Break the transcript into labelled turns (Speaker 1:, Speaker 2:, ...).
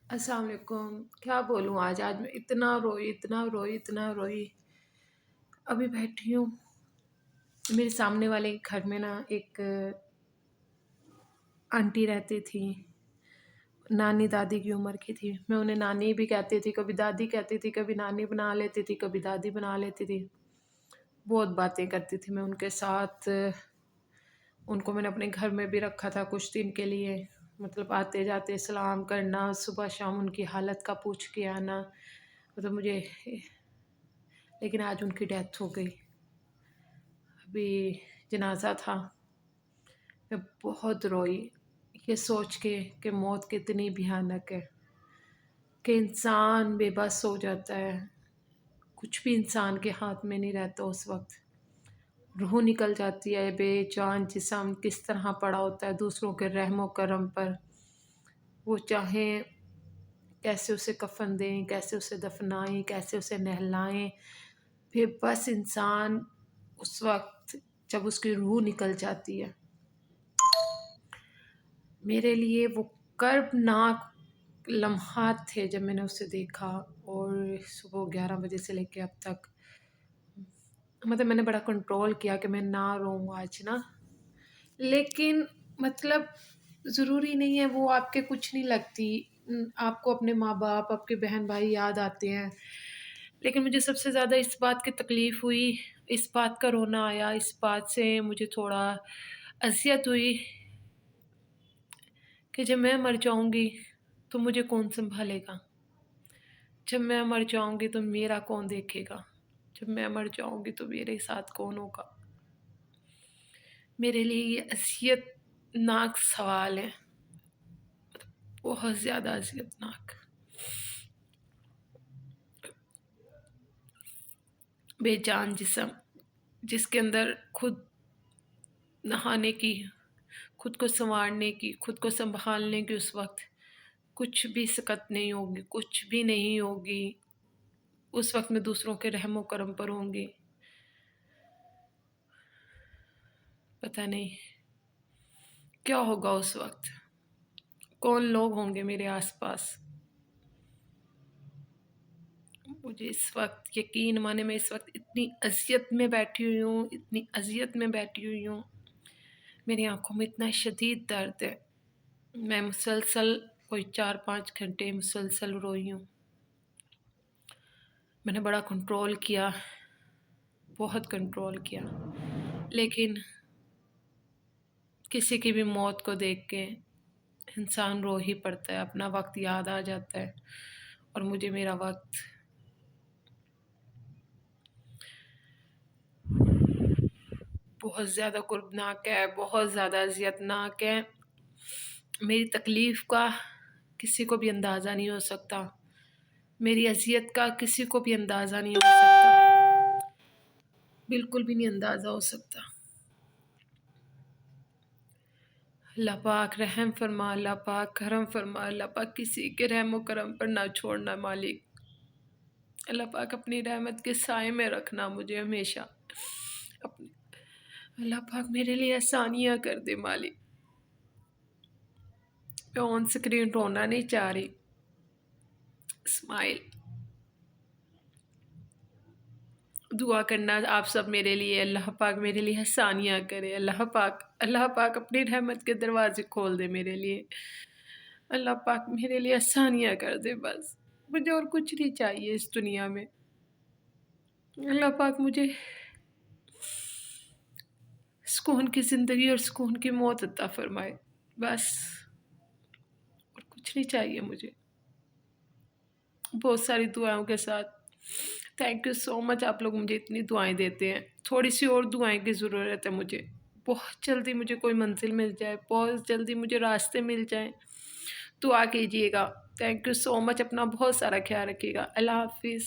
Speaker 1: السلام علیکم۔ کیا بولوں، آج میں اتنا روئی۔ ابھی بیٹھی ہوں، میرے سامنے والے گھر میں نا ایک آنٹی رہتی تھی، نانی دادی کی عمر کی تھی۔ میں انہیں نانی بھی کہتی تھی، کبھی دادی کہتی تھی، کبھی نانی بنا لیتی تھی، کبھی دادی بنا لیتی تھی۔ بہت باتیں کرتی تھی میں ان کے ساتھ۔ ان کو میں نے اپنے گھر میں بھی رکھا تھا کچھ دن کے لیے، مطلب آتے جاتے سلام کرنا، صبح شام ان کی حالت کا پوچھ کے آنا، مطلب مجھے۔ لیکن آج ان کی ڈیتھ ہو گئی، ابھی جنازہ تھا۔ میں بہت روئی یہ سوچ کے کہ موت کتنی بھیانک ہے، کہ انسان بے بس ہو جاتا ہے، کچھ بھی انسان کے ہاتھ میں نہیں رہتا اس وقت۔ روح نکل جاتی ہے، بے جان جسم کس طرح پڑا ہوتا ہے دوسروں کے رحم و کرم پر۔ وہ چاہیں کیسے اسے کفن دیں، کیسے اسے دفنائیں، کیسے اسے نہلائیں، بے بس انسان اس وقت جب اس کی روح نکل جاتی ہے۔ میرے لیے وہ کربناک لمحات تھے جب میں نے اسے دیکھا، اور صبح 11 بجے سے لے کے اب تک مطلب میں نے بڑا کنٹرول کیا کہ میں نہ روؤں آج نا۔ لیکن مطلب ضروری نہیں ہے، وہ آپ کے کچھ نہیں لگتی، آپ کو اپنے ماں باپ، آپ کے بہن بھائی یاد آتے ہیں۔ لیکن مجھے سب سے زیادہ اس بات کی تکلیف ہوئی، اس بات کا رونا آیا، اس بات سے مجھے تھوڑا اذیت ہوئی کہ جب میں مر جاؤں گی تو مجھے کون سنبھالے گا؟ جب میں مر جاؤں گی تو میرا کون دیکھے گا؟ جب میں مر جاؤں گی تو میرے ساتھ کون ہوگا؟ میرے لیے یہ اذیت ناک سوال ہے، بہت زیادہ اذیت ناک۔ بے جان جسم جس کے اندر خود نہانے کی، خود کو سنوارنے کی، خود کو سنبھالنے کی اس وقت کچھ بھی سکت نہیں ہوگی، کچھ بھی نہیں ہوگی۔ اس وقت میں دوسروں کے رحم و کرم پر ہوں گی۔ پتہ نہیں کیا ہوگا اس وقت، کون لوگ ہوں گے میرے آس پاس۔ مجھے اس وقت یقین مانے میں اس وقت اتنی اذیت میں بیٹھی ہوئی ہوں، اتنی اذیت میں بیٹھی ہوئی ہوں، میری آنکھوں میں اتنا شدید درد ہے۔ میں مسلسل کوئی 4-5 گھنٹے مسلسل روئی ہوں۔ میں نے بڑا کنٹرول کیا، بہت کنٹرول کیا، لیکن کسی کی بھی موت کو دیکھ کے انسان رو ہی پڑتا ہے، اپنا وقت یاد آ جاتا ہے۔ اور مجھے میرا وقت بہت زیادہ کربناک ہے، بہت زیادہ اذیت ناک ہے۔ میری تکلیف کا کسی کو بھی اندازہ نہیں ہو سکتا، میری اذیت کا کسی کو بھی اندازہ نہیں ہو سکتا، بالکل بھی نہیں اندازہ ہو سکتا۔ اللہ پاک رحم فرما، اللہ پاک کرم فرما، اللہ پاک کسی کے رحم و کرم پر نہ چھوڑنا مالک۔ اللہ پاک اپنی رحمت کے سائے میں رکھنا مجھے ہمیشہ۔ اللہ پاک میرے لیے آسانیاں کر دے مالک۔ میں آن سکرین رونا نہیں چاہ رہی، اسمائل دعا کرنا آپ سب میرے لیے، اللہ پاک میرے لیے آسانیاں کرے۔ اللہ پاک اپنی رحمت کے دروازے کھول دے میرے لیے۔ اللہ پاک میرے لیے آسانیاں کر دے، بس مجھے اور کچھ نہیں چاہیے اس دنیا میں۔ اللہ پاک مجھے سکون کی زندگی اور سکون کی موت عطا فرمائے، بس اور کچھ نہیں چاہیے مجھے۔ بہت ساری دعاؤں کے ساتھ تھینک یو سو مچ، آپ لوگ مجھے اتنی دعائیں دیتے ہیں۔ تھوڑی سی اور دعائیں کی ضرورت ہے مجھے، بہت جلدی مجھے کوئی منزل مل جائے، بہت جلدی مجھے راستے مل جائیں، دعا کیجیے گا۔ تھینک یو سو مچ، اپنا بہت سارا خیال رکھیے گا۔ اللہ حافظ۔